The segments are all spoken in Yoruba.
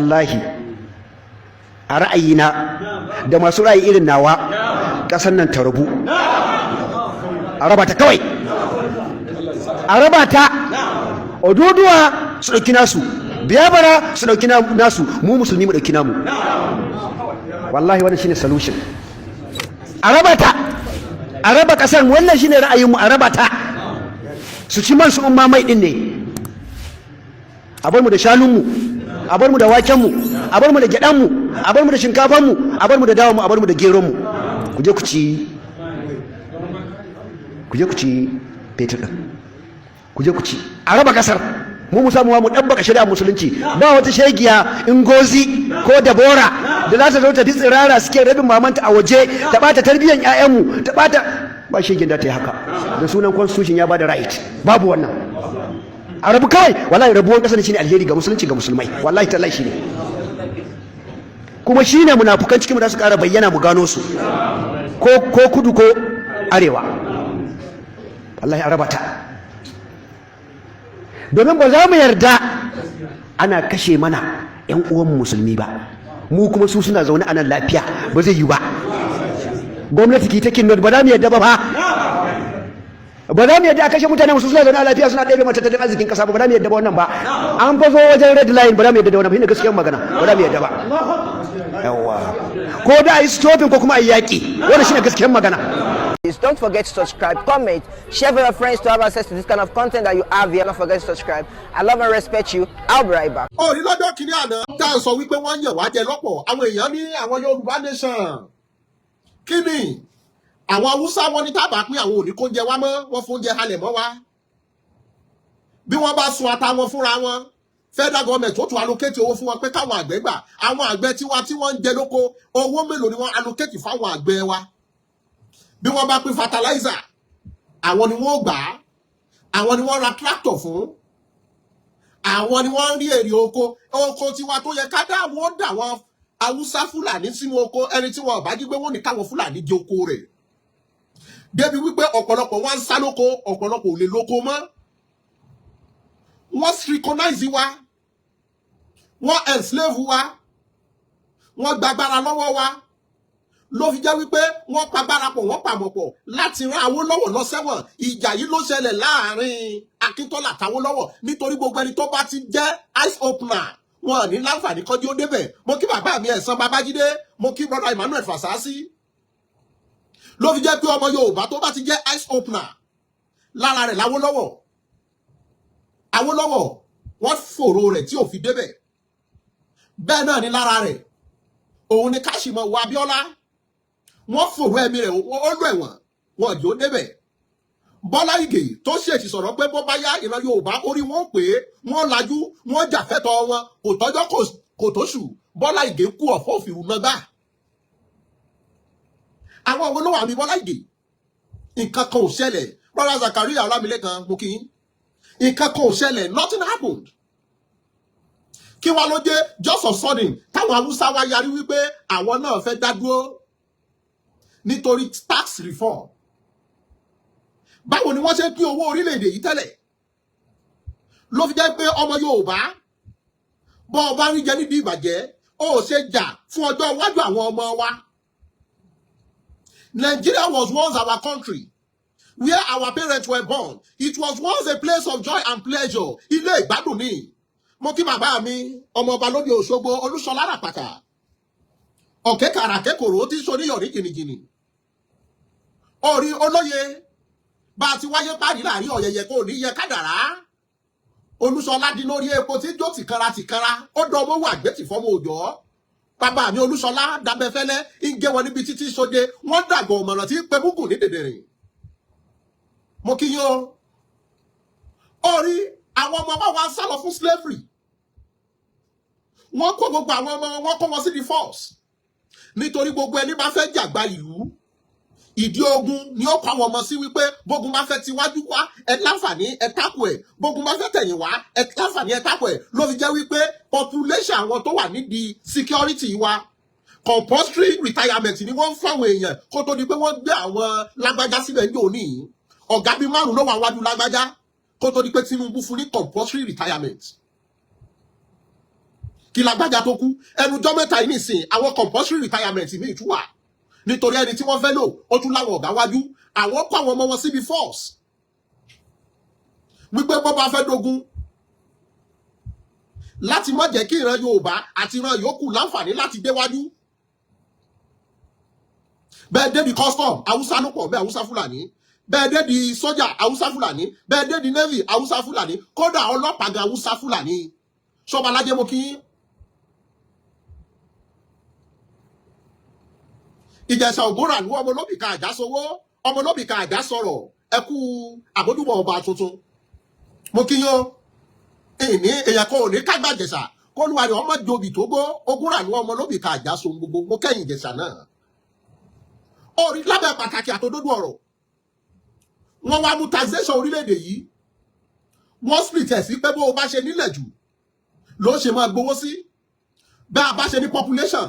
wallahi a ra'ayina da masu ra'ayi irin nawa kasan nan ta rabu a raba ta kawai a raba ta Oduduwa su dauki nasu Biyabara su dauki nasu mu musulmi mu dauki namu wallahi wannan shine solution a raba ta a raba kasar wannan shine ra'ayin mu a raba ta su ci man su umma mai din ne a bar mu da shanun mu a bar mu da waken mu a bar mu da gyadan mu a bar mu da shinkafan mu a bar mu da dawa mu a bar mu da geron mu ku je ku ci fetur din ku je ku ci a raba kasar mu samu mu dabbaka shari'a musulunci ba wata shegiya Ngozi ko Dabora da za ta zo ta tsirara suke rabin mamanta a waje ta bata tarbiyyar ƴaƴanmu ta bata ba shegin da ta yi haka da sunan constitution ya bada right babu wannan a rabu kawai wallahi rabuwan kasar shine alheri ga musulunci ga musulmai wallahi tallahi shine kuma shine munafukan cikin mu da su ƙara bayyana mu gano su ko kudu ko arewa wallahi a raba ta domin ba za mu yarda ana kashe mana ƴan uwan musulmi ba mu kuma su suna zaune a nan lafiya ba zai yi ba gwamnati ki take ba za mu yarda ba ba za mu yarda a kashe mutane musu suna zaune a lafiya suna ɗebe mata tattalin arzikin ƙasa ba za mu yarda ba wannan ba an fa zo wajen red line ba za mu yarda da wannan ba shine gaskiyar magana ba za mu yarda ba yawa ko da a yi stopping ko kuma a yi yaƙi wannan shine gaskiyar magana. Don't forget to subscribe, comment, share with your friends to have access to this kind of content that you have here. Don't forget to subscribe. I love and respect you. I'll be right back. Ní lọ́jọ́ kìíní àná tá a sọ wípé wọ́n ń yẹ̀ wá jẹ lọ́pọ̀ àwọn èèyàn ní àwọn Yorùbá nation. Kí ni àwọn Haúsá wọn ní tábà pín àwọn òní kó jẹ wá mọ́ wọ́n fún oúnjẹ halẹ̀ mọ́ wa. Bí wọ́n bá sun ata wọn fúnra wọn federal government ó tún allocate owó fún wọn pé káwọn àgbẹ̀ gbà àwọn àgbẹ̀ tiwa tí wọ́n ń jẹ lóko owó mélòó ni wọ́n allocate fáwọn àgbẹ̀ wa. Bí wọ́n bá pín fertilizer àwọn ni wọ́n gbà á àwọn ni wọ́n ra tractor fún àwọn ni wọ́n rí èrè oko tiwa tó yẹ ká dá wọn dà wọn Haúsá Fúlàní sínú oko ẹni tí wọn bá jí gbé wọn ní káwọn Fúlàní jẹ oko rẹ̀ débi wípé ọ̀pọ̀lọpọ̀ wọn ń sá lóko ọ̀pọ̀lọpọ̀ ò lè lóko mọ́ wọ́n recognize wa wọ́n enslave wa wọ́n gbàgbára lọ́wọ́ wa ló fi jẹ́ wípé wọ́n pagbára pọ̀ wọ́n pàmọ̀pọ̀ láti rán Awólọ́wọ̀ lọ sẹ́wọ̀n ìjà yìí ló ṣẹlẹ̀ láàrin Akíntọ́lá àtàwólọ́wọ̀ nítorí gbogbo ẹni tó bá ti jẹ́ ice opener wọn ní láǹfààní kọjú ó débẹ̀ mo kí bàbá mi Ẹ̀san Babájídé mo kí brother Emmanuel Fasasi ló fi jẹ́ pé ọmọ Yorùbá tó bá ti jẹ́ ice opener lára rẹ̀ Awólọ́wọ̀ wọ́n fòrò rẹ̀ tí ò fi débẹ̀ bẹ́ẹ̀ náà ni lára rẹ̀ òun ni Káṣímọ̀ wọ Abíọ́lá wọ́n fòrò ẹ̀mí rẹ̀ ó lọ ẹ̀wọ̀n wọn jò débẹ̀ Bọ́lá Ìgè tó ṣèṣì sọ̀rọ̀ pé bó bá yá ìran Yorùbá orí wọn pé wọ́n lajú wọ́n jà fẹ́tọ̀ wọn kò tọ́jọ́ kò tóṣù Bọ́lá Ìgè kú ọ̀fọ̀ òfìrù náà gbà àwọn òun ló wà ní Bọ́lá Ìgè nǹkan kan ò ṣẹlẹ̀ brother Zakaria Ọlámilékan mo kí nǹkan kan ò ṣẹlẹ̀ nothing happened kí wá ló dé just of sudden táwọn Haúsá wá yarí wípé àwọn náà fẹ́ dá dúró nítorí tax reform báwo ni wọ́n ṣe pín owó orílẹ̀-èdè yìí tẹ́lẹ̀ ló fi jẹ́ pé ọmọ Yorùbá bọ́ ọba rí jẹ nídìí ìbàjẹ́ ó ṣe jà fún ọjọ́ iwájú àwọn ọmọ wa. Nigeria was once our country where our parents were born. It was once a place of joy and pleasure. Ilé ìgbádùn ni mo kí bàbá mi ọmọọba lóde Òṣogbo Olúṣọlá Ràpàtà ọ̀kẹ́ kàràkẹ́kọ̀rọ̀ tí soníyàn ní jìnnìjìnnì orí olóye bá a ti wáyé páàdì láàrin ọ̀yẹ̀yẹ̀ kò ní yẹ kádàrá Olúṣọlá dín lórí epo tí jó tìkanra ó dán owó àgbẹ̀tì fọ́mọ òjò bàbá mi Olúṣọlá dábẹ́fẹ́lẹ́ ń gé wọn níbi títí sóde wọ́n dàgbọ̀ ọ̀mọ̀ràn tí pé búkù ní dèdèrè mo kí yín o orí àwọn ọmọ wa wá sá lọ fún slavery wọ́n kó gbogbo àwọn ọmọ wọn kó wọn sí the force nítorí gbogbo ẹni bá fẹ́ jàgbá ìlú ìdí ogun ni ó pa àwọn ọmọ sí wípé bógun bá fẹ́ tiwájú wá ẹ láǹfààní ẹ tákù ẹ̀ bógun bá fẹ́ tẹ̀yìn wá ẹ láǹfààní ẹ tákù ẹ̀ ló fi jẹ́ wípé population àwọn tó wà nídìí security wa compulsory retirement ni wọ́n ń fáwọn èèyàn kó tó di pé wọ́n gbé àwọn lágbájá sílẹ̀ ní òní ọ̀gá bíi 5 ló wà wájú lágbájá kó tó di pé Tinubu fún ní compulsory retirement kí lágbájá tó kú ẹnujọ́ mẹ́ta yìí nìsín àwọn compulsory retirement míì tún wà nítorí ẹni tí wọ́n fẹ́ lò ó tún láwọn ọ̀gá wájú àwọn kọ́ àwọn ọmọ wọn síbi force wípé bọ́ bá fẹ́ dogun láti má jẹ́ kí ìran Yorùbá àti ìran yòókù láǹfààní láti déwájú bẹ́ẹ̀ débi custom Haúsá ló pọ̀ bẹ́ẹ̀ Haúsá Fúlàní bẹ́ẹ̀ débi sọ́jà Haúsá Fúlàní bẹ́ẹ̀ débi navy Haúsá Fúlàní kódà ọlọ́pàá gan Haúsá Fúlàní sọba alájẹ mo kí Ìjẹ̀ṣà Ògbóra ní ọmọ olóbìkà àjásowó ọmọ olóbìkà àjásọ̀rọ̀ ẹkú àbójúbọ̀ ọba tuntun mo kí yín ìní èèyàn kan ò ní kágbà Ìjẹ̀ṣà kó lùwà ní ọmọ jòbì tó gbó Ògbóra ní ọmọ olóbìkà àjáso gbogbo mo kẹ́yìn Ìjẹ̀ṣà náà orí lábẹ́ pàtàkì àtòdodo ọ̀rọ̀ wọ́n wá mú taxation orílẹ̀-èdè yìí wọ́n split ẹ̀ sí pé bó o bá ṣe nílẹ̀ jù ló ṣe máa gbowó sí bá a bá ṣe ní population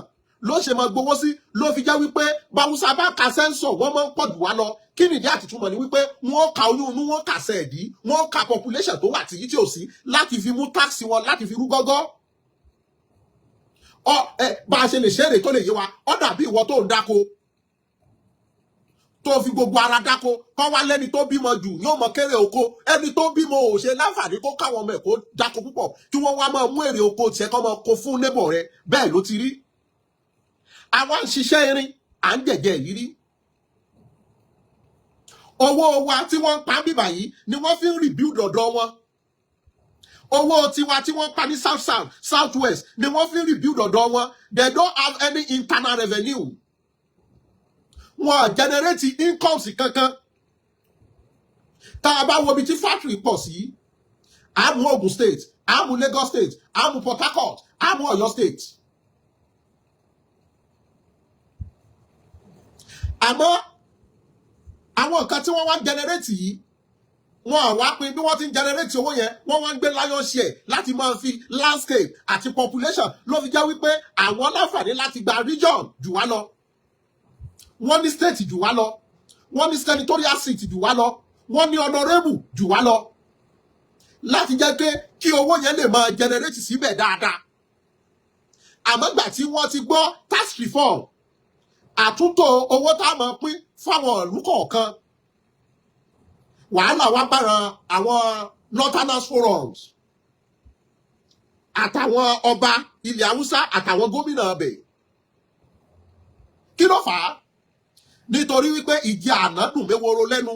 ló ṣe máa gbowó sí ló fi jẹ́ wípé báwùsá bá ka sẹ́ńsọ̀ wọ́n máa ń pọ̀ jù wá lọ kí nìdí àtìtúmọ̀ ni wípé wọ́n ka oyún inú wọ́n kà sẹ́ẹ̀dí wọ́n ka population tó wà tí yìí tí ò sí láti fi mú tax wọn láti fi rú gọ́gọ́ bá a ṣe lè ṣeré tó lè yé wa ó dàbí ìwọ tó ń dáko tó fi gbogbo ara dáko kọ́ wá lẹ́ni tó bímọ jù yóò mọ kéré oko ẹni tó bímọ ò ṣe láǹfààní kó káwọn ọmọ ẹ̀ kó dáko púpọ̀ kí wọ́n wá máa mú èrè oko tiẹ̀ kọ́ máa kó fún neighbor rẹ bẹ́ẹ̀ ló ti rí àwa ń ṣiṣẹ́ irin à ń jẹ̀jẹ̀ ìrírí owó wa tí wọ́n ń pa bíbà yìí ni wọ́n fi ń rebuild ọ̀dọ̀ wọn owó tiwa tí wọ́n ń pa ní south west ni wọ́n fi ń rebuild ọ̀dọ̀ wọn they don't have any internal revenue wọn generate incomes kankan tá a bá wo ibi tí factory pọ̀ sí àmú Ogun state àmú Lagos state àmú Port Harcourt àmú Ọ̀yọ́ state àmọ́ àwọn nǹkan tí wọ́n wá generate yìí wọn àwa pin bí wọ́n ti ń generate owó yẹn wọ́n wá ń gbé lion share láti máa fi landscape àti population ló fi jẹ́ wípé àwọn láǹfààní láti gba region jù wá lọ wọ́n ní state jù wá lọ wọ́n ní senatorial seat jù wá lọ wọ́n ní honorable jù wá lọ láti jẹ́ pé kí owó yẹn lè máa generate síbẹ̀ dáadáa àmọ́ gbà tí wọ́n ti gbọ́ tax reform àtúntò owó tá a máa pín fáwọn ìlú kọ̀ọ̀kan wàhálà wá bára àwọn northerners forums àtàwọn ọba ilẹ̀ Haúsá àtàwọn gómìnà ọbẹ̀ kí ló fà á nítorí wípé ìjì àná dùn méwòrò lẹ́nu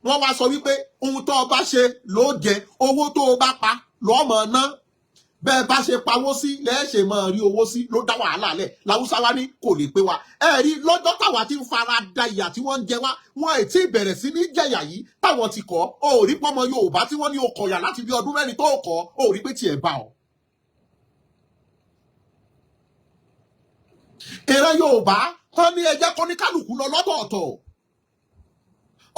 wọ́n wá sọ wípé ohun tó o bá ṣe ló jẹ owó tó o bá pa lọ́ọ́ mọ̀ ná bẹ́ẹ̀ bá ṣe pawó sí lẹ́ẹ̀ṣẹ̀ máa rí owó sí ló dá wàhálà lẹ̀ làwùsá wa ní kò lè pé wa ẹ rí lọ́jọ́ táwa ti ń fara da ìyà tí wọ́n ń jẹ wá wọn ò tí ì bẹ̀rẹ̀ sí ní jẹ̀yà yìí táwọn ti kọ́ ó rí pọ́mọ Yorùbá tí wọ́n ní o kọ̀yà láti bí ọdún mẹ́rin tó kọ́ ó rí pé tiẹ̀ bá ọ. ìran Yorùbá kan ní ẹjẹ́ kọ́ ní kálukú lọ lọ́tọ̀ọ̀tọ̀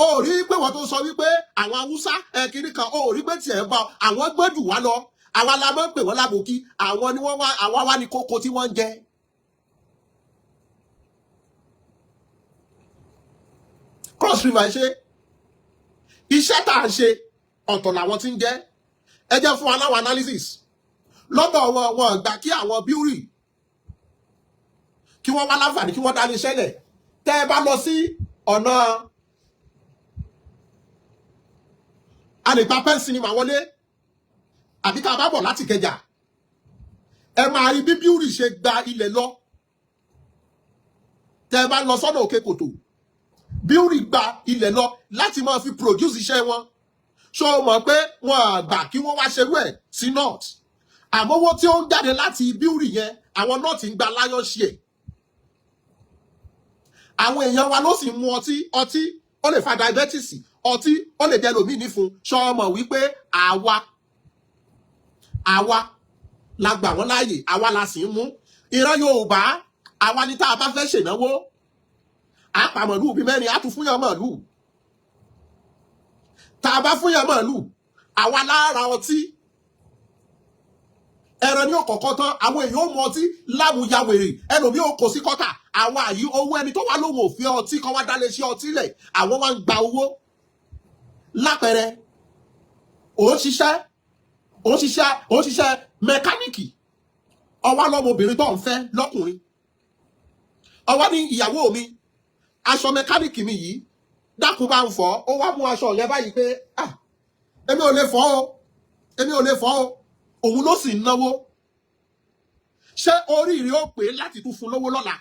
ó rí pé wọ́n tó sọ wípé àwọn Haúsá kiri kan ó rí pé tiẹ̀ bá àwọn gbẹ́dù wá lọ àwa la máa ń pè wọ́n lábòkí àwọn ni wọ́n wá àwa wá ní kókó tí wọ́n ń jẹ. cross river ṣe iṣẹ́ tá à ń ṣe ọ̀tọ̀ làwọn tí ń jẹ́ ẹ jẹ́ fún aláwọ̀ analysis lọ́dọ̀ wọn gbà kí àwọn bíúrì kí wọ́n wá láǹfààní kí wọ́n dá ní ṣẹlẹ̀ tẹ́ ẹ bá lọ sí ọ̀nà àlèpá pẹ́ńsìnìmà wọlé àbí tá a bá bọ̀ láti Ìkẹjà ẹ máa rí bí bíúrì ṣe gba ilẹ̀ lọ tẹ́ ẹ bá lọ sọ́nà Òkè Kòtò bíúrì gba ilẹ̀ lọ láti máa fi produce iṣẹ́ wọn ṣó mọ̀ pé wọn àgbà kí wọ́n wá ṣerú ẹ̀ sí north àmọ́ owó tí ó ń jáde láti bíúrì yẹn àwọn north ń gba lion share àwọn èèyàn wa ló sì mú ọtí ó lè fa diabetes ọtí ó lè jẹ́ lòmíì nífun ṣó mọ̀ wípé àwa la gbà wọ́n láàyè àwa la sì ń mú ìran Yorùbá àwa ni tá a bá fẹ́ ṣènáwó àpà màlúù bíi mẹ́rin á tún fúnyàn màlúù tá a bá fúnyàn màlúù àwa lára ọtí ẹran ní òkọ̀kọ́ tán àwọn èèyàn ó mu ọtí lámúyàwèrè ẹlòmíì ó kò sí kọ́tà àwọn àyí owó ẹni tó wá lóhùn òfin ọtí kan wá dálé sí ọtí lẹ̀ àwọn wá ń gba owó lápẹẹrẹ ó ń ṣiṣẹ́ mẹkáníìkì ọwá lọ́mọbìnrin tó ń fẹ́ lọ́kùnrin ọwá ní ìyàwó mi aṣọ mẹkáníìkì mi yìí dákun bá ń fọ̀ ó wá mú aṣọ yẹn báyìí pé èmi ò lè fọ̀ o òun ló sì ń náwó ṣé oríire ó pè láti tún fún lówó lọ́la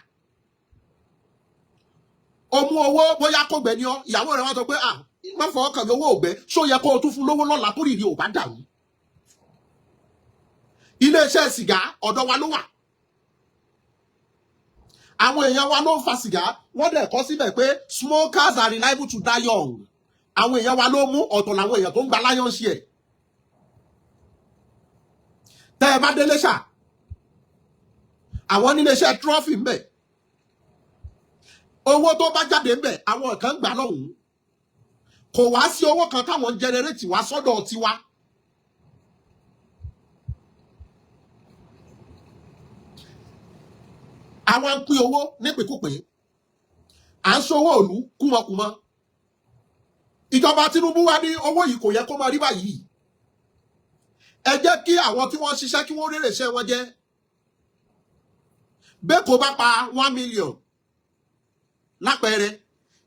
o mú owó bóyá kó gbẹ ní ọ ìyàwó rẹ wá sọ pé má fọwọ́ kàn mí owó ògbẹ ṣó yẹ kó o tún fún lówó lọ́la kó rìrì ò bá dàrú iléeṣẹ́ sìgá ọ̀dọ̀ wa ló wà àwọn èèyàn wa ló ń fa sìgá wọ́n dẹ̀ kọ síbẹ̀ pé smokers are liable to die young àwọn èèyàn wa ló mú ọ̀tọ̀ làwọn èèyàn tó ń gba lion share tẹ́ ẹ bá délé ṣá àwọn níléeṣẹ́ trophy ń bẹ owó tó bá jáde ń bẹ àwọn kan gbà lọ́hùn-ún kò wá sí owó kan táwọn generate wá sọ́dọ̀ tiwa àwọn ń pín owó nípìnkúpín à ń ṣòwò òlú kúmọkùmọ ìjọba Tinubu wá ní owó yìí kò yẹ kó máa rí báyìí ẹ jẹ́ kí àwọn tí wọ́n ṣiṣẹ́ kí wọ́n rèrè iṣẹ́ wọn jẹ́ bẹ́ẹ̀ kó bá pa 1 million lápẹẹrẹ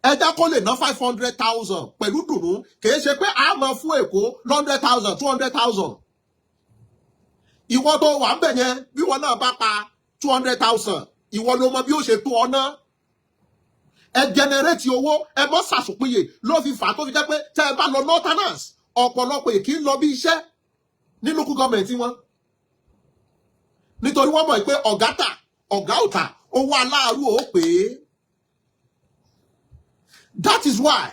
ẹ jẹ́ kó lè ná 500,000 pẹ̀lú dùnú kìí ṣe pé a máa fún Èkó 100,000 200,000 ìwọ tó wà ń bẹ̀ yẹn bí wọn náà bá pa 200,000 ìwọ ló mọ bí ó ṣe tó ọ ná ẹ jẹnẹrétì owó ẹ mọ ṣàṣùpìyè ló fi fà tó fi jẹ́ pé tẹ́ ẹ bá lọ northerners ọ̀pọ̀lọpọ̀ èkì ń lọ bí iṣẹ́ ní local government wọn nítorí wọ́n mọ̀ pé ọ̀gá tà ọ̀gá ò tà owó aláàrú ò pé that is why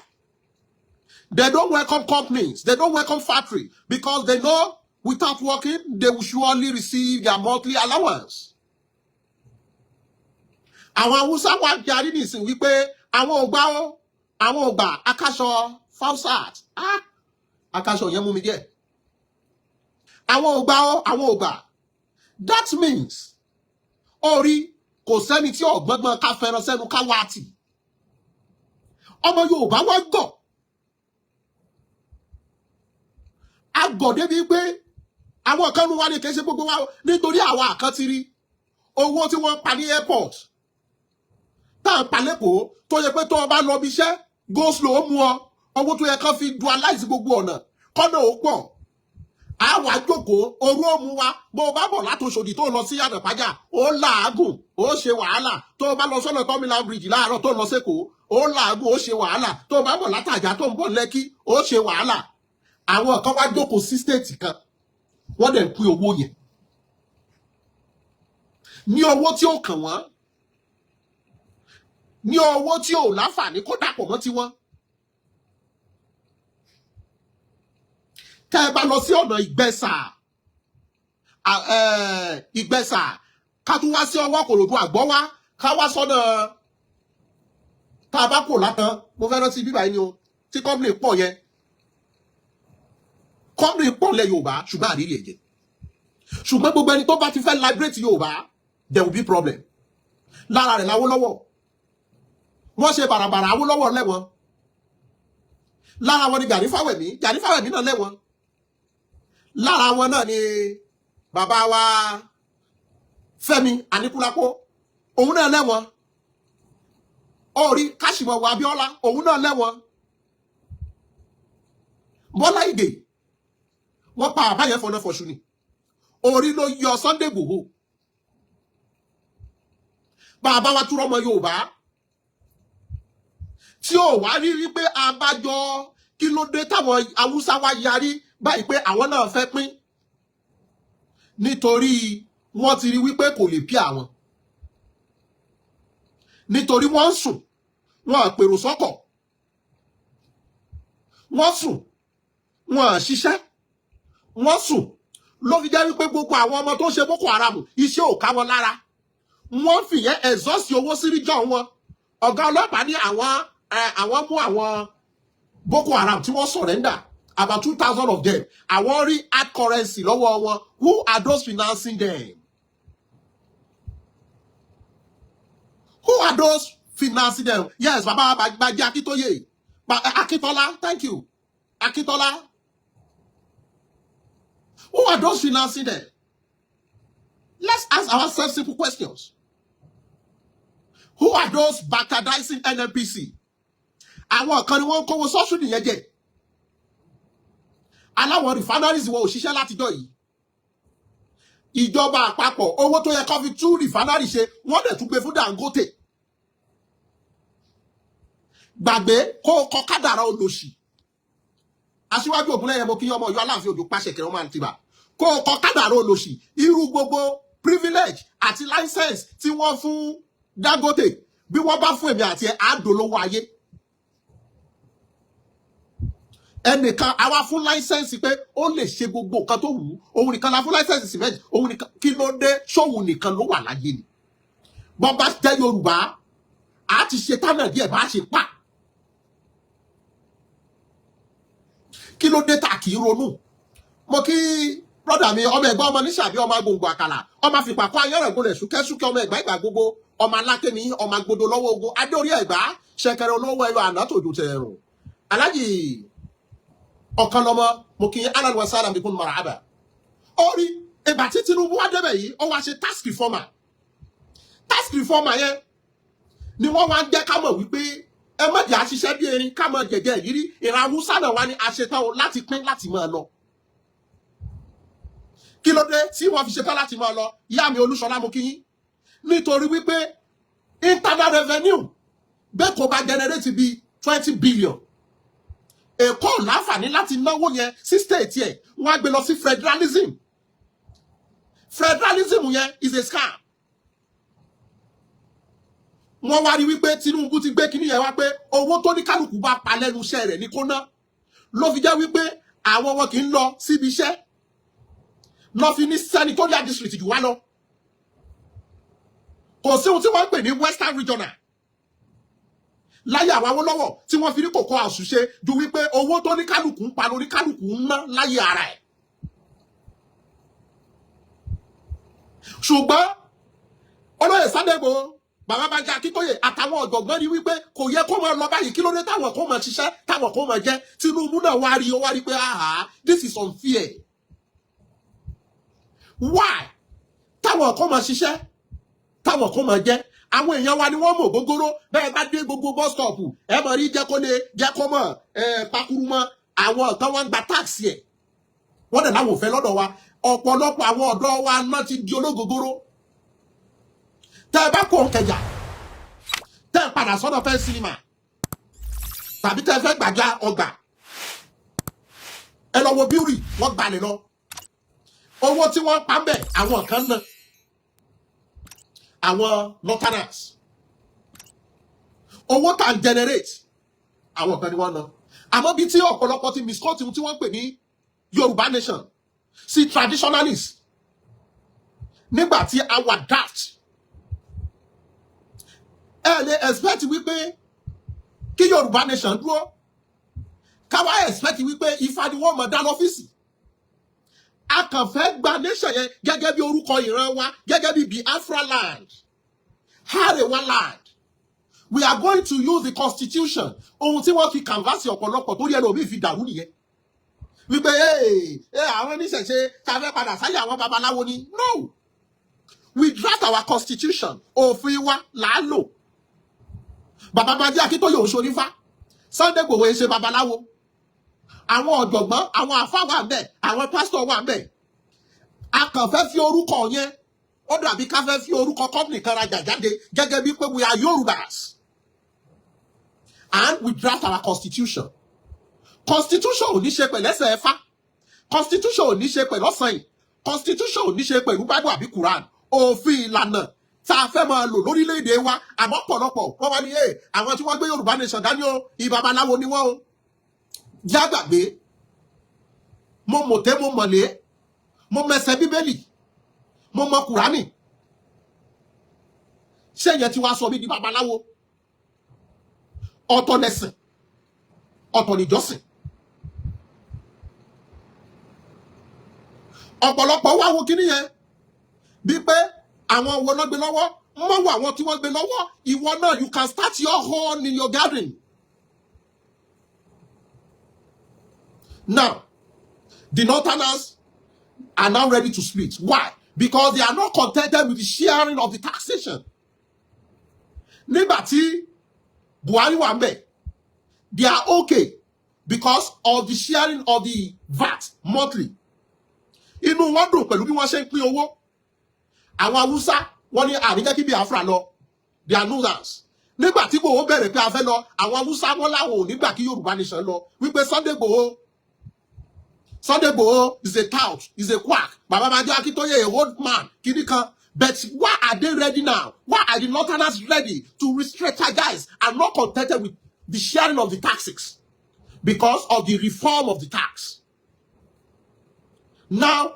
they don't welcome companies they don't welcome factory because they know without working they will surely receive their monthly allowance. àwọn Haúsá wá jarí nìsín wípé àwọn ògbà akáṣọ fausat akáṣọ yẹn mú mi díẹ̀ àwọn ògbà that means orí kò sẹ́ni tí ọ̀gbọ́ngbọ́n ká fẹ́ràn sẹ́nu ká wá tì ọmọ Yorùbá wá gọ̀ agọ̀ débi pé àwọn kan nu wá ní kìí ṣe gbogbo wa nítorí àwọn àkántí rí owó tí wọ́n pa ní airport tá à ń pa lẹ́kọ̀ọ́ tó yẹ pé tó o bá lọ bí iṣẹ́ go slow ó mú ọ owó tó yẹ kán fi dualize gbogbo ọ̀nà kọ́nà ó pọ̀ àwọn àjòkó orú òmu wa bó o bá bọ̀ látòṣòdì tó lọ sí Ànàpájà ó làágùn ó ṣe wàhálà tó o bá lọ sọ́nà terminal bridge láàárọ̀ tó lọ sẹ́kọ̀ọ́ ó làágùn ó ṣe wàhálà tó o bá bọ̀ látàjà tó ń bọ̀ Lẹ́kí ó ṣe wàhálà àwọn kan wá jókòó sí state kan wọ́n dẹ̀ ń pín owó yẹn ní owó tí ó kàn wọ́n ní owó tí ò láǹfààní kó dàpọ̀ mọ́ tiwọn. tẹ́ ẹ bá lọ sí ọ̀nà Ìgbẹ́sà ká tún wá sí ọwọ́ Kòròdú àgbọ́ wá ká wá sọ́nà tá a bá kò látàn mo fẹ́ rántí bíbá yìí ni o tí kọ́mìnì pọ̀ yẹn kọ́mìnì pọ̀ lẹ̀ Yorùbá ṣùgbọ́n àrírí ẹ̀jẹ̀ ṣùgbọ́n gbogbo ẹni tó bá ti fẹ́ liberate Yorùbá there will be problem lára rẹ̀ l'Awólọ́wọ̀ wọ́n ṣe bàràbàrà Awólọ́wọ̀ lẹ́wọ̀n lára wọn ni Gani Fáwẹ̀mí náà lẹ́wọ̀n lára wọn náà ni bàbá wa Fẹ́mi Aníkúlápó òun náà lẹ́wọ̀n orí Káṣímọ̀wò Abíọ́lá òun náà lẹ́wọ̀n Bọ́lá Ìgè wọ́n pa àbáyẹ fọnà fọṣù ni orí ló yọ Sunday Igboho bàbá wa túrọ́ ọmọ Yorùbá tí ò wá rí wípé abájọ kí ló dé táwọn Haúsá wá yarí báyìí pé àwọn náà fẹ́ pín nítorí wọ́n ti rí wípé kò lè pí àwọn nítorí wọ́n ń sùn wọ́n àpèrò sọ́kọ̀ wọ́n sùn wọ́n à ṣiṣẹ́ wọ́n sùn ló fi jẹ́ wípé gbogbo àwọn ọmọ tó ń ṣe Boko Haram iṣẹ́ ò ká wọn lára wọ́n fìyẹn exhaust owó sí ríjọ́ wọn ọ̀gá ọlọ́pàá ní àwọn mú àwọn Boko Haram tí wọ́n surrender about 2,000 of them àwọn rí hard currency lọ́wọ́ wọn who are those financing them who are those financing them yes baba Bàjí Akíntóyè Akíntola thank you Akíntola who are those financing them Let's ask ourselves simple questions. Who are those bastardizing NNPC? Àwọn kan ni wọ́n ń kówó sọ́ọ̀ṣù nìyẹn jẹ. Aláwọ̀ refineries wọ òṣìṣẹ́ látijọ́ yìí. Ìjọba àpapọ̀ owó tó yẹ kó fi tú refinery ṣe wọ́n dẹ̀ tún gbé fún Dangote. Gbàgbé kó kọ kádàrá olóṣì. Aṣíwájú Ògúnlẹ̀yẹ mo kí ọmọ Ọ̀yọ́ Aláàfin Òjó pàṣẹ kẹrẹ ọmọ àǹtí bá. Kó kọ kádàrá olóṣì. Irú gbogbo privilege àti license tí wọ́n fún Dangote bí wọ́n bá fún èmi àti ẹ̀ àádọ́lówó ayé. Ẹnìkan àwa fún license pé ó lè ṣe gbogbo nǹkan tó wù ú. Òun nìkan la fún license cement. Òun nìkan kí ló dé ṣóhun nìkan ló wà láyé ni. Bọ́n bá jẹ́ Yorùbá a ti ṣe tánà díẹ̀ bá ṣe pa. Kí ló dé ta kì í ronú? Mo kí brother mi ọmọ ẹ̀gbọ́n ọmọ níṣàbí ọmọ agbóngbò àkàlà ọmọ fipá kọ ayọ̀rẹ̀gbọ́n rẹ̀ súkẹ́súkẹ́ ọmọ ẹ̀gbá ìgbà gbogbo ọmọ aláké ní ọmọ agbódò lọ́wọ́ ogun adé orí ẹ̀gbá ṣẹ̀kẹ̀rẹ̀ olówó ẹyọ àná tòjú tẹ̀rùn. Alájì ọ̀kan lọ́mọ mo kí aláwọ̀ sára mi kún mara àbà. Orí ìgbà tí Tinubu wá débẹ̀ yìí ó wá ṣe tax reformer. Tax reformer yẹn ni wọ́n wá jẹ́ ká mọ̀ wípé ẹ má jẹ́ àṣìṣẹ́ bí erin ká mọ̀ jẹ̀jẹ̀ ìrírí ìran Haúsá náà wá ní àṣetán láti pín láti máa lọ. Kí ló dé tí wọ́n fi ṣetán láti máa lọ? Ìyá mi Olúṣọlá mo kí yín. Nítorí wípé internal revenue bẹ́ẹ̀ kò bá generate bí 20 billion. Èkó láǹfààní láti náwó yẹn sí state yẹn wọ́n á gbé lọ sí federalism. Federalism yẹn is a scam. Wọ́n wá rí wípé Tinubu ti gbé kíní yẹn wá pé owó tó ní kálukú bá pa lẹ́nu iṣẹ́ rẹ̀ ní kó ná. Ló fi jẹ́ wípé àwọn wọn kì í lọ síbi iṣẹ́. Lọ fi ní senatorial district jù wá lọ. Kò sí ohun tí wọ́n ń pè ní Western Regional. Láyé àwọn Awólọ́wọ̀ tí wọ́n fi ní kòkó àṣùṣe ju wípé owó tó ní kálukú ń pa lórí kálukú ń ná láyé ara ẹ̀. Ṣùgbọ́n olóyè Sunday Igboho bàbá Bánjí Akíntóyè àtàwọn ọ̀jọ̀gbọ́n rí wípé kò yẹ kó máa lọ báyìí kí ló dé táwọn kó máa ṣiṣẹ́ táwọn kó máa jẹ́ Tinubu náà wá rí pé this is unfair. Why? Táwọn kó máa ṣiṣẹ́ táwọn kó máa jẹ́ àwọn èèyàn wa ni wọ́n mọ̀ gógóró bẹ́ẹ̀ bá dé gbogbo bus stop ẹ mọ̀ rí jẹ́ kó lè jẹ́ kó mọ̀ pakuru mọ́ àwọn kan wọ́n ń gba táàsì ẹ̀ wọ́n dẹ̀ láwọn ò fẹ́ lọ́dọ̀ wa ọ̀pọ̀lọpọ̀ àwọn ọ̀dọ́ wa náà ti di ológogoro. Tẹ́ ẹ bá kó Ìkẹjà tẹ́ ẹ padà sọ́dọ̀ fẹ́ sinimá tàbí tẹ́ ẹ fẹ́ gbàjà ọgbà ẹ lọ wo bíúrì wọ́n gbalẹ̀ lọ owó tí wọ́n pa ń bẹ̀ àwọn kan náà àwọn northerners owó tá ń generate àwọn kan ni wọ́n ná àmọ́ bí tí ọ̀pọ̀lọpọ̀ ti misquote tí wọ́n pè ní Yorùbá nation sí traditionalists nígbà tí our daft ẹ lè expect wípé kí Yorùbá nation dúró káwá expect wípé Ifá ni wọ́n mọ̀ dá lọ́fíìsì a kàn fẹ́ gba nation yẹn gẹ́gẹ́ bí orúkọ ìran wa gẹ́gẹ́ bí Biafra land Arewa land we are going to use the constitution ohun tí wọ́n fi canvas ọ̀pọ̀lọpọ̀ torí ẹni omi fi dàrú nìyẹn wípé àwọn oníṣẹ̀ṣe ta fẹ́ padà sáyé àwọn babaláwo ni no we draft our constitution òfin wa là á lò bàbá Bánjí Akíntóyè òṣòrífà Sunday Igboho ṣe babaláwo àwọn ọ̀jọ̀gbọ́n àwọn àfáà wà ńbẹ̀ àwọn pásítọ̀ wà ńbẹ̀ a kàn fẹ́ fi orúkọ yẹn ó dàbí ká fẹ́ fi orúkọ company kan rajà jáde gẹ́gẹ́ bí pé we are Yorùbás and we draft our constitution ò ní ṣe pẹ̀lú ẹsẹ̀ ẹ̀fá constitution ò ní ṣe pẹ̀lú ọ̀sán yìí constitution ò ní ṣe pẹ̀lú Bible àbí Quran òfin ìlànà tá a fẹ́ máa lò lórílẹ̀‐èdè wa àmọ́ pọ̀lọpọ̀ wọ́n wá ní àwọn tí wọ́n gbé Yorùbá nation dání o ìbabaláwo ni wọ́n o jágbàgbé mo mọ̀tẹ́ mo mọ̀lé mo mẹsẹ̀ Bíbélì mo mọ Kùránì ṣé yẹn tí wàá sọ mí di babaláwo ọ̀tọ̀ lẹ̀sìn ọ̀tọ̀ níjọ́sìn ọ̀pọ̀lọpọ̀ wá wo kíní yẹn bí pé àwọn wo náà gbé lọ́wọ́ mọ́ wọ àwọn tí wọ́n gbé lọ́wọ́ ìwọ náà you can start your own in your garden. Now the northerners are now ready to split. Why? because they are not contented with the sharing of the taxation. Nígbà tí Buhari wà ńbẹ̀, they are okay because of the sharing of the VAT monthly. Inú wọn dùn pẹ̀lú bí wọ́n ṣe ń pín owó. Àwọn Hausa wọ́n ní àníjẹ́ kí Biafra lọ. They are losers. Nígbà tí Igboho bẹ̀rẹ̀ pé a fẹ́ lọ, àwọn Hausa wọ́n láwọn ò nígbà kí Yorùbá nation lọ. Wípé Sunday Igboho is a tout, is a quack. Baba Banjo Akintoye, a old man, kini kan. But why are they ready now? Why are the Northerners ready to re-strategize and not contented with the sharing of the taxes? Because of the reform of the tax. Now,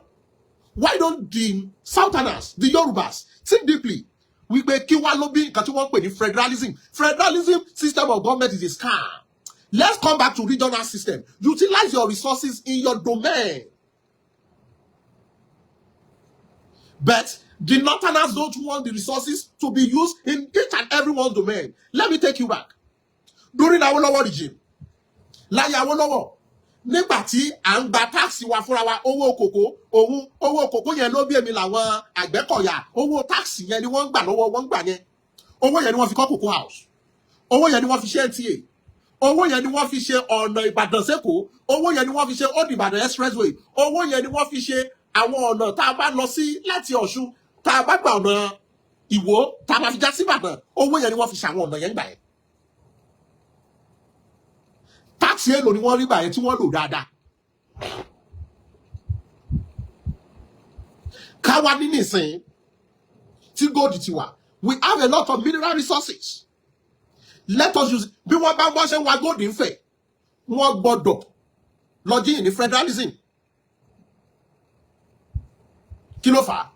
why don't the Southerners, the Yorubas, think deeply? We make federalism. Federalism system of government is a scam. Let's come back to regional system. Utilize your resources in your domain. But the Northerners don't want the resources to be used in each and everyone's domain. Let me take you back. During our Awolowo regime, láyé Awolowo, nígbà tí à ń gba táàsì wa fúnra wa, owó kòkó yẹn ló bí èmi làwọn Àgbẹ̀kọ̀yà, owó táàsì yẹn ni wọ́n ń gbà lọ́wọ́ wọn gbà yẹn. Owó yẹn ni wọ́n fi kọ́ Cocoa House. Owó yẹn ni wọ́n fi ṣe NTA. Owó yẹn ni wọ́n fi ṣe ọ̀nà Ìbàdàn s'Èkó. Owó yẹn ni wọ́n fi ṣe Old Ìbàdàn Expressway. Owó yẹn ni wọ́n fi ṣe àwọn ọ̀nà tá a bá lọ sí láti Ọ̀ṣun, tá a bá gba ọ̀nà Ìwó, tá a bá fi já sí Ìbàdàn. Owó yẹn ni wọ́n fi ṣe àwọn ọ̀nà yẹn gbà yẹn. Táàsì èlò ni wọ́n rí gbà yẹn tí wọ́n lò dáadáa. Káwa ní nísìn tí gold ti wà. We have a lot of mineral resources. Let us use bí wọ́n bá wọ́n ṣe ń wa gold ń fẹ̀. Wọ́n gbọ́dọ̀ lọ jíyìn ní federalism. Kí ló fà á?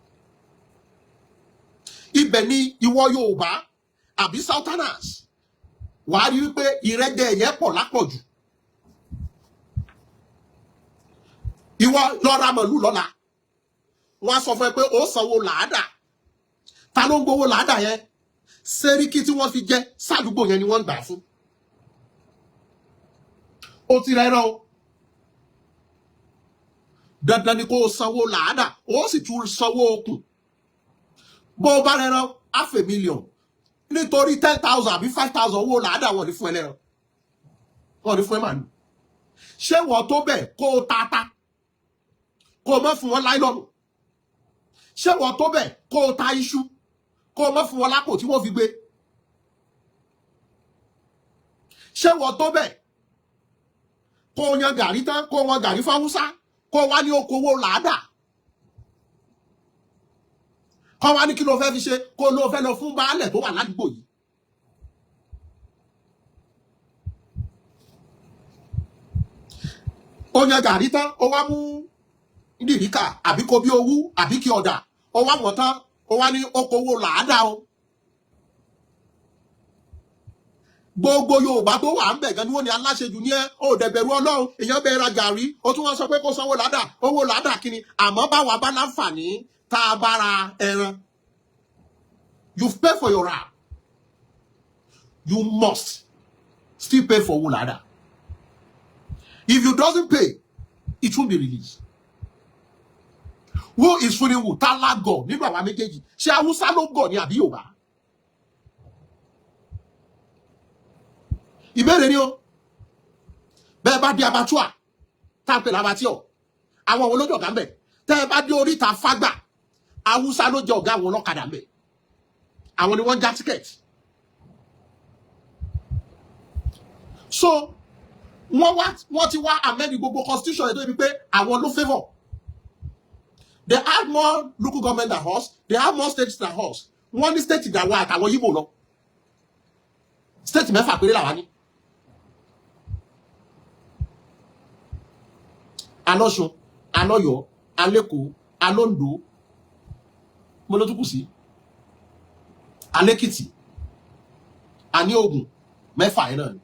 Ibẹ̀ ni ìwọ Yorùbá àbí Southerners wàá rí wípé ìrẹ́jẹ yẹn pọ̀ lápọ̀jù. Ìwọ lọ ra màlúù lọ́la. Wọ́n á sọ fún ẹ pé ó sanwó làádà. Ta ló ń gbowó làádà yẹn? Sẹ́ríkì tí wọ́n fi jẹ́ sádùúgbò yẹn ni wọ́n ń gbà fún. Ó ti rẹ́rọ̀ o. Dandan ni kó o sanwó làádà, ó sì tún sanwó okùn. Bó o bá rẹ́rọ̀ $500,000 nítorí 10,000 àbí 5,000 owó làádà wọ́n ní fún ẹlẹ́rọ. Wọ́n ní fún ẹ màlúù. Ṣé wọ́n tó bẹ̀ kó o tata? Kó o má fún wọn láìlọ́nù. Ṣé wọ́n tó bẹ̀ kó o ta iṣu? Kó o má fún wọn lápò tí wọ́n fi gbé. Ṣé wọ́n tó bẹ̀ kó o yan gàrí tán, kó o wọn gàrí fáwúsá, kó o wá ní okòwò làádà. Kó o wá ní kí ló fẹ́ fi ṣe, kó o ló fẹ́ lọ fún baálẹ̀ tó wà ládùúgbò yìí. O yan gàrí tán, o wá mú ìdìríkà àbí kó bí owú àbí kí ọ̀dà, o wá wọ̀n tán, o wá ní okòwò làádà o. Gbogbo Yorùbá tó wà ń bẹ̀ gan ni wọ́n ní aláṣejù ní ẹ́, ó dẹ̀ bẹ̀rù Ọlọ́run, èèyàn bẹ̀rẹ̀ ra gàrí, ó tún wọ́n sọ pé kó sanwó làádà, owó làádà kíni, àmọ́ báwa bá láǹfààní tá a bá ra ẹran. You've paid for your ram. You must still pay for owó làádà. If you doesn't pay, it won't be released. Who is fooling who? Tala God. Nínú àwa méjèèjì. Ṣé Hausa ló gọ̀ ni àbí Yorùbá? Ìbéèrè ni o. Bẹ́ẹ̀ bá di abattoir, tá ń pè l'abattoir. Àwọn wo ló jọ̀gá ńbẹ̀? Tẹ́ ẹ bá dé oríta Fágbà, Hausa ló jẹ ọ̀gá àwọn ọlọ́kadà ńbẹ̀. Àwọn ni wọ́n já ticket. So, wọ́n ti wá amend gbogbo constitution yẹn tó yẹ pé àwọn ló favour. They have more local government than us. They have more states than us. Wọ́n ní state ìdàwọ̀ àtàwọn Yíbò lọ. State mẹ́fà péré làwa ní. Alọ́ṣun, Alọ́yọ̀, Alẹ́kọ̀ọ́, Alóńdó, mo ló tún kù sí. Alẹ́kìtì, àní Ògùn, mẹ́fà yẹn náà ni.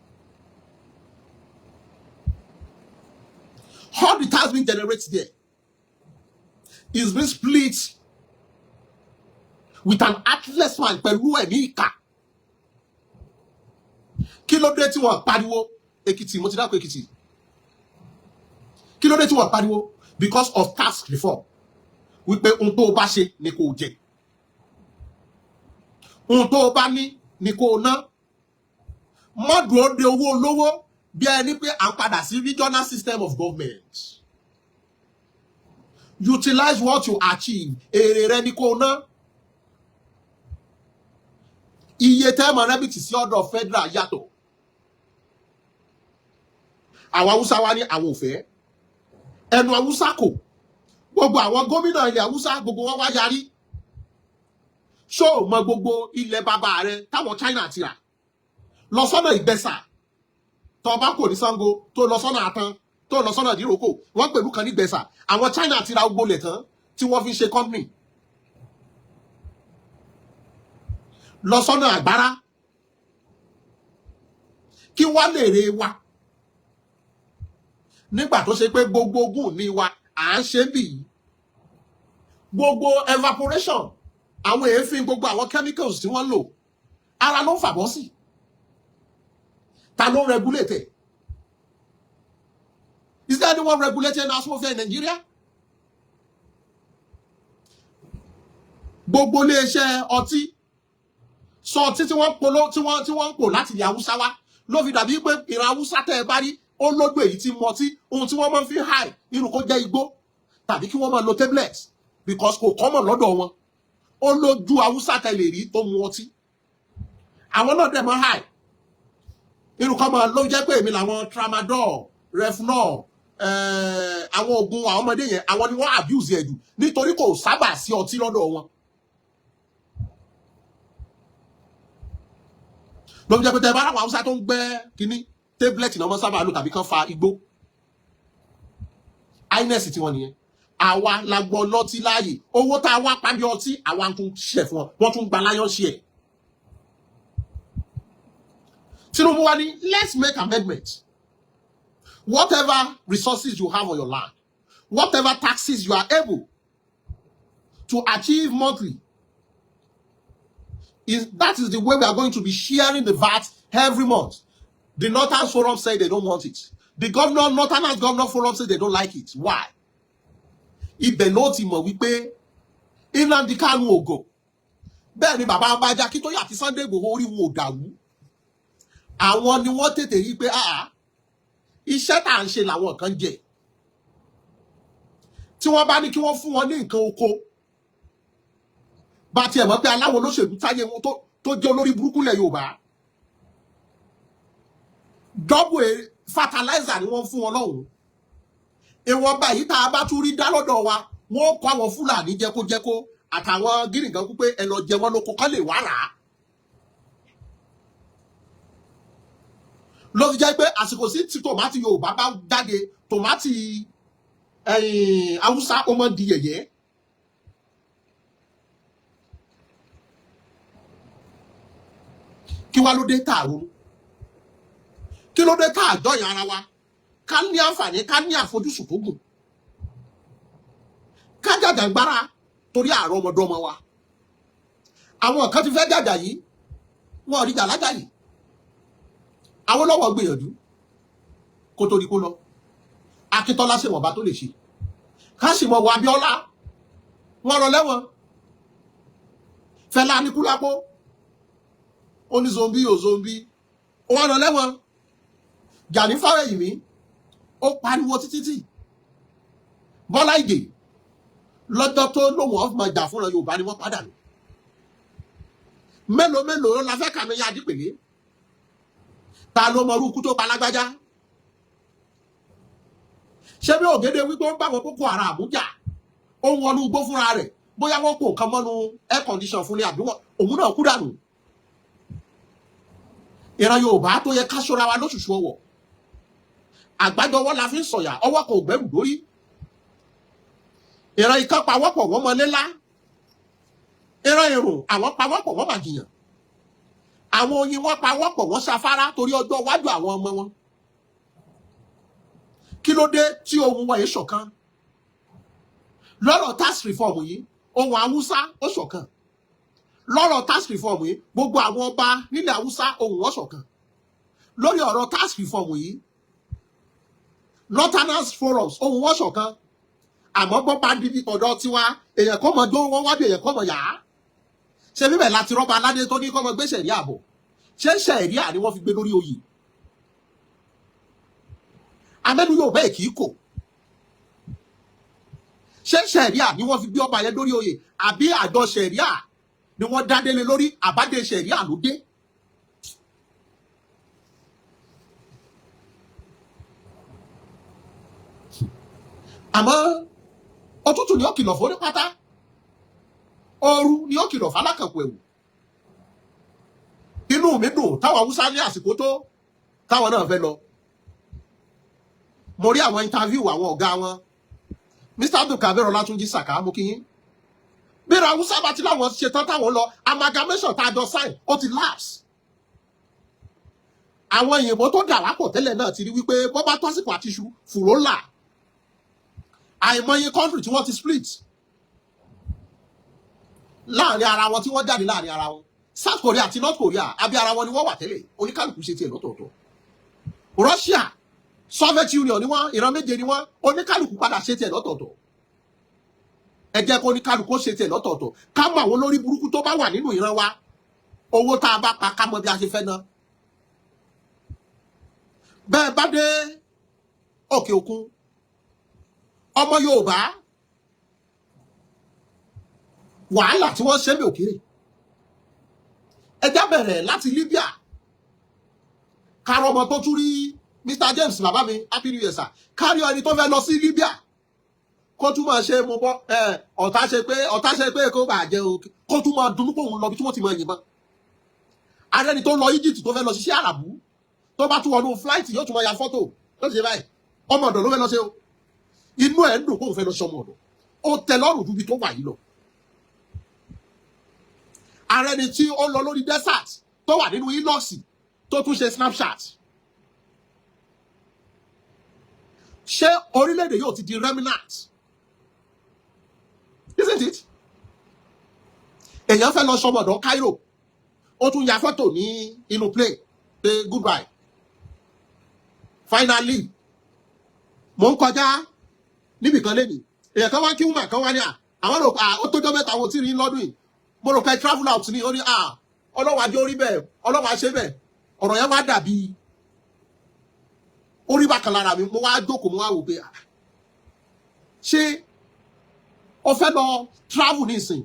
All the tax being generated there is being split with an atlas man pẹ̀lú ẹ̀mí ìkà. Kí ló dé tí wọ́n pariwo Èkìtì, mo ti dákọ̀ Èkìtì. Kí ló dé tí wọ́n pariwo? Because of tax reform. wípé ohun tó bá ṣe ni kò jẹ, ohun tó bá ní ni kò ná. Má dúró de owó olówó bí ẹni pé à ń padà sí regional system of government. Utilize what you achieve. Èrè rẹ ni kò ná. Iye tẹ́ẹ̀mọ̀ rẹ́bìtì sí ọ̀dọ̀ federal yàtọ̀. Àwọn Haúsá wa ní àwọn ò fẹ́. Ẹnu Haúsá kò. Gbogbo àwọn gómìnà ilẹ̀ Haúsá gbogbo wọn wá yarí. Ṣó mọ gbogbo ilẹ̀ bàbá rẹ táwọn China ti rà. Lọ sọ́nà Ìgbẹ́sà. Tó bá kò ní Ṣàngó tó lọ sọ́nà Àtàn tó lọ sọ́nà Ìdíròkò. Wọ́n pẹ̀lú kan ní Ìgbẹ́sà. Àwọn China ti ra gbogbo lẹ̀ tán tí wọ́n fi ṣe company. Lọ sọ́nà Àgbárá. Kí wá lè re wa. Nígbà tó ṣe pé gbogbo ogún ní wa à ń ṣe bí gbogbo evaporation àwọn èéfín gbogbo àwọn chemicals tí wọ́n lò ara ló ń fàbọ́ sí. Ta ló regulate? Is there anyone regulating atmosphere in Nigeria? Gbogbo iléeṣẹ́ ọtí sọ ọtí tí wọ́n ń pò láti ilẹ̀ Haúsá wá ló fi dàbí pé ìran Haúsá tẹ́ ẹ bá rí ó lógbò èyí tí mu ọtí ohun tí wọ́n máa ń fi high irú kó jẹ́ igbó tàbí kí wọ́n máa lo tablet because kò common lọ́dọ̀ wọn. Ó lójú Haúsá tẹ́ lè rí tó mu ọtí. Àwọn náà dẹ̀ máa high. Irú kan máa ló jẹ́ pé èmi làwọn tramadol, refnol, àwọn oògùn àwọn ọmọdé yẹn àwọn ni wọ́n abuse ẹ̀jù nítorí kò sábà sí ọtí lọ́dọ̀ wọn. Ló jẹ́ pé tẹ́ bá àwọn Haúsá tó ń gbẹ́ kínní tablet náà wọ́n sábà lò tàbí kan fa igbó. Highness tí wọ́n nìyẹn. Àwa la gbọ́ lọ́tí láàyè. Owó tá a wá pàdé ọtí àwa tún ṣẹ̀ fún wọn. Wọ́n tún gba láyọ̀ ṣe ẹ̀. Tinubu wa ní let's make amendments. Whatever resources you have on your land, whatever taxes you are able to achieve monthly, that is the way we are going to be sharing the VAT every month. The Northern Forum say they don't want it. The Northern Governor Forum say they don't like it. Why? Ibẹ̀ ló ti mọ̀ wípé Nnamdi Kanu ògo. Bẹ́ẹ̀ ni bàbá Abájá kí tó yà tí Sunday Igboho orí wọn ò dàrú. Àwọn ni wọ́n tètè rí pé iṣẹ́ tá à ń ṣe làwọn kan jẹ. Tí wọ́n bá ní kí wọ́n fún wọn ní nǹkan oko. Bá tiẹ̀ mọ̀ pé aláwọ̀ olóṣèlú táyé wọn tó jẹ́ olórí burúkú lẹ̀ Yorùbá. Double fertilizer ni wọ́n fún wọn lọ́hùn. Ìwọ̀n báyìí tá a bá tún rí dá lọ́dọ̀ wa, wọ́n kọ́ àwọn Fúlàní jẹ́kójẹ́kó àtàwọn gírìngàn kú pé ẹ lọ jẹ wọn lóko kán lè wá rà á. Ló fi jẹ́ pé àsìkò sí tí tòmátì Yorùbá bá jáde, tòmátì Haúsá ó máa ń di yẹ̀yẹ́. Kí wá ló dé tààrọ̀? Kí ló dé tá àjọyìn ara wa? Ká ní àǹfààní, ká ní àfojúsùn tó gùn. Ká jàjàgbára torí àárọ̀ ọmọdọ́mọ wa. Àwọn kan ti fẹ́ jàjà yìí, wọn ò rí jà lájà yìí. Awólọ́wọ̀ gbìyànjú kó tó di kó lọ. Akíntọ́lá ṣe wọ̀nba tó lè ṣe. Ká sì mọ̀ wọ Abíọ́lá. Wọ́n rọ lẹ́wọ̀n. Fẹlá Aníkúlápó. Ó ní zombi ò zombi. Wọ́n rọ lẹ́wọ̀n. Gani Fáwẹ́hìnmí. Ó pariwo títí. Bọ́lá Ìgè. Lọ́jọ́ tó lóhùn ọ̀fùmọ̀ jà fúnra Yorùbá ni wọ́n padà nù. Mélòó la fẹ́ kàmí yá dípèlé. Ta ló mọ orúkú tó pa Lágbájá? Ṣé bí Ògèdè wípé ó ń bá wọn Boko Haram jà? Ó ń wọnú igbó fúnra rẹ̀. Bóyá wọ́n kò kàn mọ́nu air condition fún ní àbí òun náà kú dànù. Ìran Yorùbá tó yẹ ká ṣọ́ra wa lóṣùṣù ọwọ̀. Àgbájọwọ́ la fi ń sọ̀yà, ọwọ́ kò gbẹ́rù dórí. Ìran ikán pawọ́pọ̀ wọ́n mọ lélá. Ìran èrò àwọn pawọ́pọ̀ wọ́n màjìyàn. Àwọn oyin wọ́n pawọ́pọ̀ wọ́n ṣafárá torí ọjọ́ iwájú àwọn ọmọ wọn. Kí ló dé tí ohun wọ̀nyí ṣọ̀kan? Lọ́rọ̀ tax reform yìí, ohun Haúsá ó ṣọ̀kan. Lọ́rọ̀ tax reform yìí, gbogbo àwọn ọba nílẹ̀ Haúsá ohun wọn ṣọ̀kan. Lórí ọ̀rọ̀ tax reform yìí, Northerners forums ohun wọn ṣọ̀kan. àmọ́ bọ́ bá di ọ̀dọ̀ tiwa èèyàn kọ́ mọ dún wọn wájú èèyàn kọ́ mọ yá ṣé bíbẹ̀ láti rọ́bà aládé tó ní kọ́ mọ gbé ṣẹ̀ríà bọ̀ ṣé ṣẹ̀ríà ni wọ́n fi gbé lórí oyè amẹ́nu yóò bẹ́ẹ̀ kì í kò ṣé ṣẹ̀ríà ni wọ́n fi gbé ọba yẹn lórí oyè àbí àjọ ṣẹ̀ríà ni wọ́n dá délé lórí àbádé ṣẹ̀ríà ló dé. àmọ́ òtútù ni ó kìlọ̀ fún onípátá ooru ni ó kìlọ̀ fálákànkù ẹ̀wù inú mi dùn táwọn haúsá ní àsìkò tó táwọn náà fẹ́ lọ mo rí àwọn interview àwọn ọ̀gá wọn Mr. Abdulkadir Ọlátúnjí Sàká mo kí yín bẹ́ẹ̀rẹ̀ haúsá bá ti láwọn ṣetán táwọn lọ amalgamation tá a jọ sign ó ti lapse àwọn òyìnbó tó dà wá pọ̀ tẹ́lẹ̀ náà ti rí wípé bọ́ bá tọ́sìkò àtiṣu fùró là àìmọye country tí wọ́n ti split láàrin ara wọn tí wọ́n jáde láàrin ara wọn South Korea àti North Korea abẹ́ ara wọn ni wọ́n wà tẹ́lẹ̀ oníkálùkù ṣe tiẹ̀ lọ́tọ̀ọ̀tọ̀ Russia Soviet Union ni wọ́n ìran méje ni wọ́n oníkálùkù padà ṣe tiẹ̀ lọ́tọ̀ọ̀tọ̀ ẹ jẹ́ kó oníkálùkù ṣe tiẹ̀ lọ́tọ̀ọ̀tọ̀ ká mọ àwọn olórí burúkú tó bá wà nínú ìran wa owó tá a bá pa ká mọ bí a ṣe fẹ́ ná bẹ́ẹ̀ bá dé òkè òkun ọmọ Yorùbá wàhálà tí wọ́n ṣe mí òkèrè ẹjá bẹ̀rẹ̀ láti Libya kárọ ọmọ tó tún rí Mr. James bàbá mi happy new year sir kárí ẹni tó fẹ́ lọ sí Libya kó tún máa ṣe mo bọ́ ọ̀tá ṣe pé kó bàa jẹ òkè kó tún máa dunú pé òun lọ bí tí wọ́n ti máa yìnbọn arẹni tó lọ Egypt tó fẹ́ lọ ṣiṣẹ́ àràbù tó bá tún wọnú flight yóò tún máa ya fọ́tò ló ṣe báyìí ọmọ ọ̀dọ̀ ló fẹ́ lọ ṣe o inú ẹ̀ ń dùn kóun fẹ́ lọ ṣọmọ ọ̀dọ̀ ó tẹ́ lọ́rùn ju ibi tó wà yìí lọ ààrẹ ni tí ó lọ lórí desert tó wà nínú Inox tó tún ṣe Snapchat ṣé orílẹ̀-èdè yóò ti di remnant isn't it èèyàn fẹ́ lọ ṣọmọ ọ̀dọ̀ Cairo ó tún ya fọ́tò ní inú plane pé goodbye finally mo ń kọjá níbìkan lẹ́nìí èèyàn kan wá kí wúmà kan wá ní àwọn rò ó tójọ́ mẹ́ta wo tí rí lọ́dún yìí mo rò pé travel out ni ó ní ọlọ́wà jẹ́ orí bẹ́ẹ̀ ọlọ́wà ṣe bẹ́ẹ̀ ọ̀rọ̀ yẹn wá dàbí orí bákan lára mi mo wá jókòó mo wá wò pé ṣé o fẹ́ lọ travel nísìn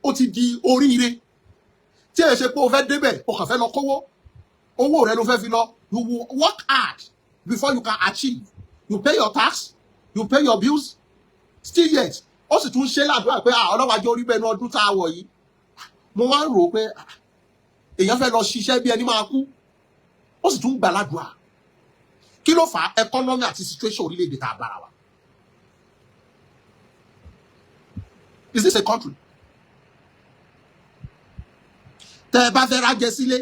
ó ti di oríire tí ẹ ṣe pé o fẹ́ débẹ̀ o kàn fẹ́ lọ kówó owó rẹ ló fẹ́ fi lọ you will work hard before you can achieve you pay your tax you pay your bills still yet ó sì tún ṣe ládùúgbà pé ọlọ́wà jẹ́ orí bẹ́ẹ̀ ní ọdún tá a wọ̀ yìí mo wá ń rò pé èèyàn fẹ́ lọ ṣiṣẹ́ bí ẹni máa kú ó sì tún gbà ládùúgbà kí ló fà á economy àti situation orílẹ̀-èdè tá a bára wa is this a country tẹ́ ẹ bá fẹ́ rájẹ sílé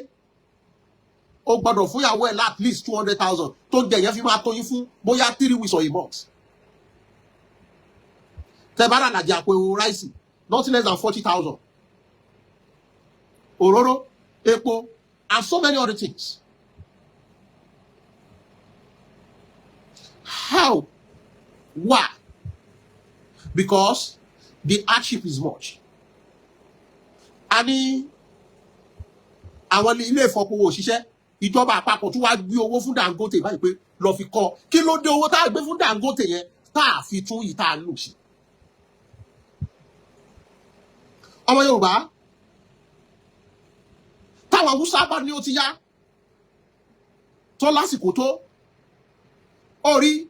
o gbọ́dọ̀ fúnyàwó ẹ̀ at least 200,000 tó ń jẹ yẹn fi máa tó yín fún bóyá 3 weeks or a month tẹ́ bá rà nàjà àpò ewu ráìsì nothing less than 40,000 òróró epo and so many other things. How? Why? Because the hardship is much. A ní àwọn ilé ìfọpọwọ́ òṣìṣẹ́ ìjọba àpapọ̀ tún wá gbé owó fún Dangote báyìí pé lọ fi kọ́ kí ló dé owó tá a gbé fún Dangote yẹn tá a fi tún yìí tá a lò sí. ọmọ Yorùbá táwọn Haúsá bá ní ó ti yá tó lásìkò tó orí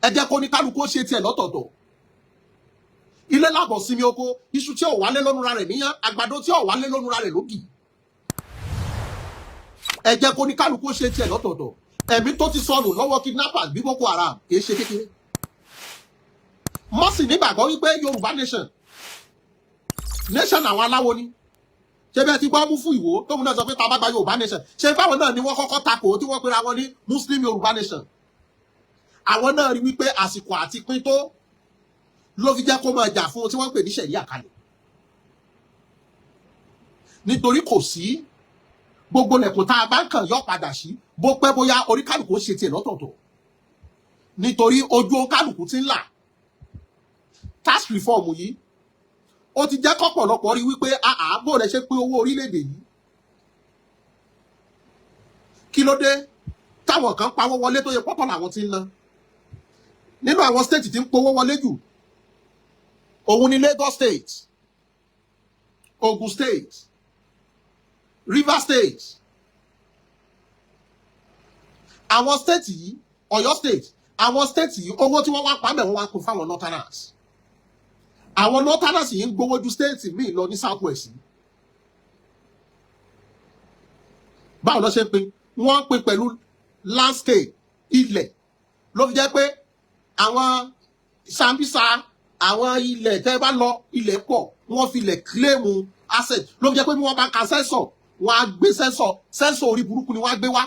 ẹ jẹ́ kó ní kálukú ó ṣe tiẹ̀ lọ́tọ̀ọ̀tọ̀ ilé lábọ̀ sinmi oko iṣu tí ò wálé lọ́nura rẹ̀ níyàn àgbàdo tí ò wálé lọ́nura rẹ̀ lógì ẹ jẹ́ kó ní kálukú ó ṣe tiẹ̀ lọ́tọ̀ọ̀tọ̀ ẹ̀mí tó ti sọnù lọ́wọ́ kidnappers bí Boko Haram kì í ṣe kékeré mọ́sì nígbàgbọ́ wípé Yorùbá nation àwọn aláwo ni ṣé bẹ́ẹ̀ ti gbọ́ mú fún Ìwó tóun náà sọ pé tábàgbà Yorùbá nation ṣé báwọn náà ni wọ́n kọ́kọ́ takò tí wọ́n pera wọn ní Muslim Yorùbá nation àwọn náà rí wípé àsìkò àti pín tó ló fi jẹ́ kó máa jà fún tí wọ́n ń pè ní ṣẹ̀ríà kalẹ̀ nítorí kò sí gbogbo lẹ̀kùn tá a bá ń kàn yọ padà sí bó pẹ́ bóyá orí kálukú ṣe tiẹ̀ lọ́tọ̀ọ̀tọ̀ nítorí ojú kálukú ti ń là tax reform yìí ó ti jẹ́ kọ́pọ̀lọpọ̀ rí wípé àbò rẹ̀ ṣe pé owó orílẹ̀-èdè yìí kí ló dé táwọn kan pawó wọlé tó yẹ pọ́pọ̀ làwọn ti ń ná nínú àwọn state tí ń powó wọlé jù òun ni Lagos state, Ogun state, Rivers state, àwọn state yìí, Ọ̀yọ́ state, àwọn state yìí owó tí wọ́n wá pa bẹ̀ wọ́n wá pín fáwọn northerners. Àwọn northerners yìí ń gbowó ju state míì lọ ní south west yìí. Báwo ló ṣe ń pín? Wọ́n pín pẹ̀lú landscape ilẹ̀ ló fi jẹ́ pé àwọn Sambisa àwọn ilẹ̀ tẹ́ bá lọ ilẹ̀ pọ̀ wọ́n fi ilẹ̀ claim asset ló fi jẹ́ pé bí wọ́n bá ka sẹ́sọ̀ wọ́n á gbé sẹ́sọ̀ orí burúkú ni wọ́n á gbé wá.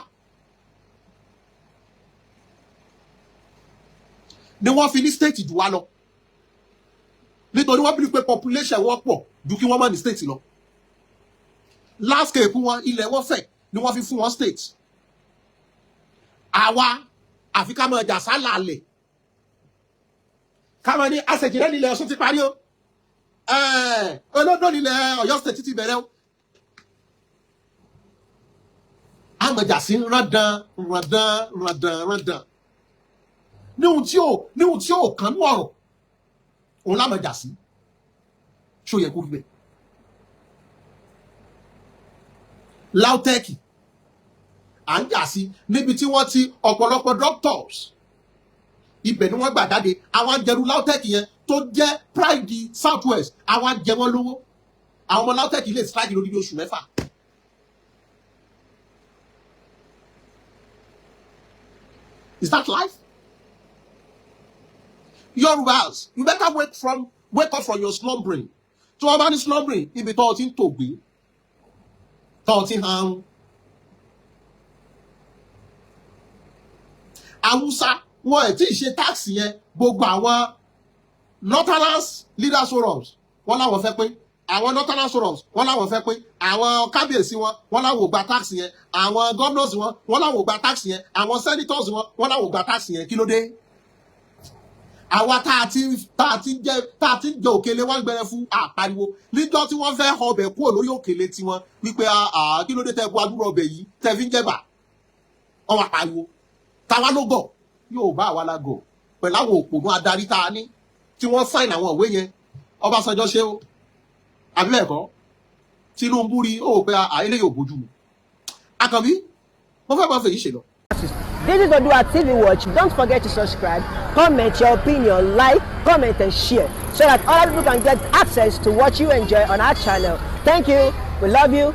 Ni wọ́n fi ní state jù wá lọ nítorí wọ́n bí pé population wọn pọ̀ ju kí wọ́n má ní state lọ. Landscape wọn ilẹ̀ wọn fẹ̀ ni wọ́n fi fún wọn state. Àwa àfi ká máa jà sálà lẹ̀ ká máa ní àṣejìrẹ́ nílẹ̀ Ọ̀ṣun ti parí o olódò nílẹ̀ Ọ̀yọ́ state ti bẹ̀rẹ̀ o. Àmọ̀jà sí rándan níhun tí ò kàn ní ọ̀rọ̀ òun lámọ̀jà sí ṣó yẹ kó rí bẹ́ẹ̀. LAUTECH à ń jà sí níbi tí wọ́n ti ọ̀pọ̀lọpọ̀ doctors ibẹ̀ ni wọ́n gbà jáde àwọn ajẹrú LAUTECH yẹn tó jẹ́ pride south west àwọn ajẹ wọn lówó àwọn ọmọ LAUTECH lè strike lórí oṣù 6. Is that life? Yorubas, you better wake up from your slumbering. So about the slumbering, if it all in Toby, thought in ham. Awusa, wọ́n ti ṣe tax yẹn gbogbo àwọn northerners leaders forums wọ́n láwọn fẹ́ pé àwọn northerners forums wọ́n láwọn fẹ́ pé àwọn kábíyèsí wọn wọ́n láwọn gba tax yẹn àwọn governors wọn wọ́n láwọn gba tax yẹn àwọn senators wọn wọ́n láwọn gba tax yẹn kí ló dé? Àwa tá a ti jẹ òkèlè wọn gbẹrẹ fún àpariwo níjọ́ tí wọ́n fẹ́ ọbẹ̀ kúrò lórí òkèlè tiwọn wípé kí ló dé tẹ́ bu adúrò ọbẹ̀ yìí tẹ́ fi ń jẹ̀bà wọ́n wá pariwo táwa ló gọ̀ yóò bá àwa la gọ̀ pẹ̀lú àwọn òpònú adarí tá a ní tí wọ́n sign àwọn ìwé yẹn Ọbásanjọ́ ṣe o àbí bẹ́ẹ̀ kọ́ Tinubu rí ó pé àìlè yóò bójú mu Àkànbí mo fẹ́ bá fèyí ṣe lọ. This is ODUA TV Watch. Don't forget to subscribe, comment your opinion, like, comment and share so that other people can get access to what you enjoy on our channel. Thank you. We love you.